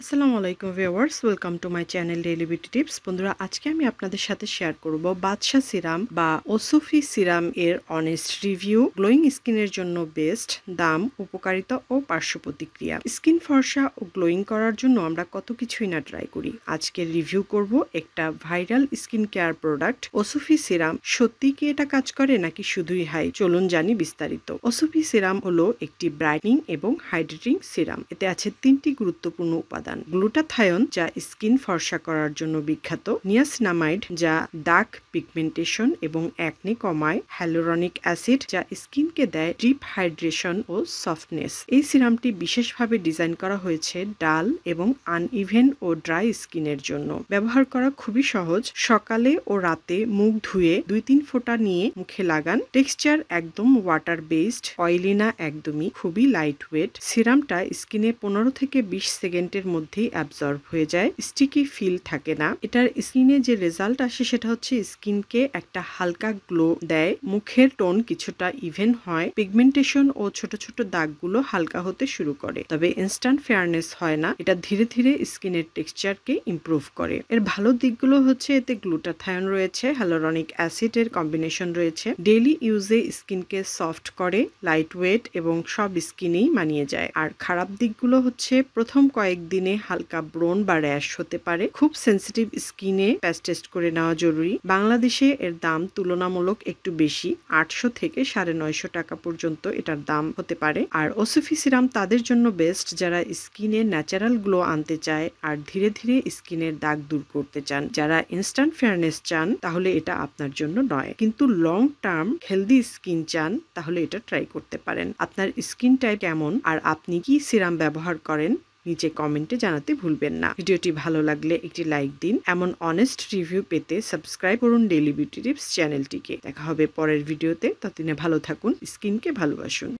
আসসালামু আলাইকুম viewers, welcome to my channel daily beauty tips. বন্ধুরা, আজকে আমি আপনাদের সাথে শেয়ার করব বাদশা সিরাম বা ওসফি সিরাম এর অনেস্ট রিভিউ। গ্লোয়িং স্কিনের জন্য বেস্ট, দাম, উপকারিতা ও পার্শ্ব প্রতিক্রিয়া। স্কিন ফর্সা ও গ্লোয়িং করার জন্য আমরা কত কিছুই না ট্রাই করি। আজকে রিভিউ করব একটা ভাইরাল স্কিন কেয়ার প্রোডাক্ট ওসফি সিরাম। সত্যি কি এটা কাজ করে নাকি শুধুই হাই? চলুন জানি বিস্তারিত। ওসফি সিরাম হলো একটি ব্রাইটনিং এবং হাইড্রেটিং সিরাম। এতে আছে 3টি গুরুত্বপূর্ণ উপাদান: গ্লুটাথায়ন, যা স্কিন ফর্সা করার জন্য বিখ্যাত; নিয়াসিনামাইড, যা দাগ, পিগমেন্টেশন এবং অ্যাকনে কমায়; হ্যালুরনিক অ্যাসিড, যা স্কিনকে দেয় ডিপ হাইড্রেশন ও সফটনেস। এই সিরামটি বিশেষভাবে ডিজাইন করা হয়েছে ডাল এবং আনইভেন ও ড্রাই স্কিনের জন্য। ব্যবহার করা খুবই সহজ। সকালে ও রাতে মুখ ধুয়ে 2-3 ফোঁটা নিয়ে মুখে লাগান। টেক্সচার একদম ওয়াটার বেসড, অয়েলি না একদমই, খুবই লাইট ওয়েট। সিরামটা স্কিনে 15 থেকে 20 সেকেন্ডের মধ্যেই অ্যাবজর্ব হয়ে যায়। স্টিকি ফিল থাকে না। এটার স্কিনে যে রেজাল্ট আসে সেটা হচ্ছে স্কিনকে একটা হালকা গ্লো দেয়, মুখের টোন কিছুটা ইভেন হয়, পিগমেন্টেশন ও ছোট ছোট দাগগুলো হালকা হতে শুরু করে। তবে ইনস্ট্যান্ট ফেয়ারনেস হয় না, এটা ধীরে ধীরে স্কিনের টেক্সচারকে ইমপ্রুভ করে। এর ভালো দিকগুলো হচ্ছে এতে গ্লুটাথায়ন রয়েছে, হ্যালুরনিক অ্যাসিড এর কম্বিনেশন রয়েছে, ডেইলি ইউজে স্কিনকে সফট করে, লাইট ওয়েট এবং সব স্কিনেই মানিয়ে যায়। আর খারাপ দিকগুলো হচ্ছে প্রথম কয়েকদিনে হালকা ব্রণ বা র্যাশ হতে পারে। খুব সেনসিটিভ স্কিনে প্যাচ টেস্ট করে নেওয়া জরুরি। বাংলাদেশে এর দাম তুলনামূলক একটু বেশি, 800 থেকে 950 টাকা পর্যন্ত এটার দাম হতে পারে। আর ওসফি সিরাম তাদের জন্য বেস্ট যারা স্কিনে ন্যাচারাল গ্লো আনতে চায় আর ধীরে ধীরে স্কিনের দাগ দূর করতে চান। যারা ইনস্ট্যান্ট ফেয়ারনেস চান তাহলে এটা আপনার জন্য নয়, কিন্তু লং টার্ম হেলদি স্কিন চান তাহলে এটা ট্রাই করতে পারেন। আপনার স্কিন টাইপ কেমন আর আপনি কি সিরাম ব্যবহার করেন নিচে কমেন্টে জানাতে ভুলবেন না। ভিডিওটি ভালো লাগলে একটি লাইক দিন। এমন অনেস্ট রিভিউ পেতে সাবস্ক্রাইব করুন ডেইলি বিউটি টিপস চ্যানেলটিকে। দেখা হবে পরের ভিডিওতে। ততদিনে ভালো থাকুন, স্কিনকে ভালোবাসুন।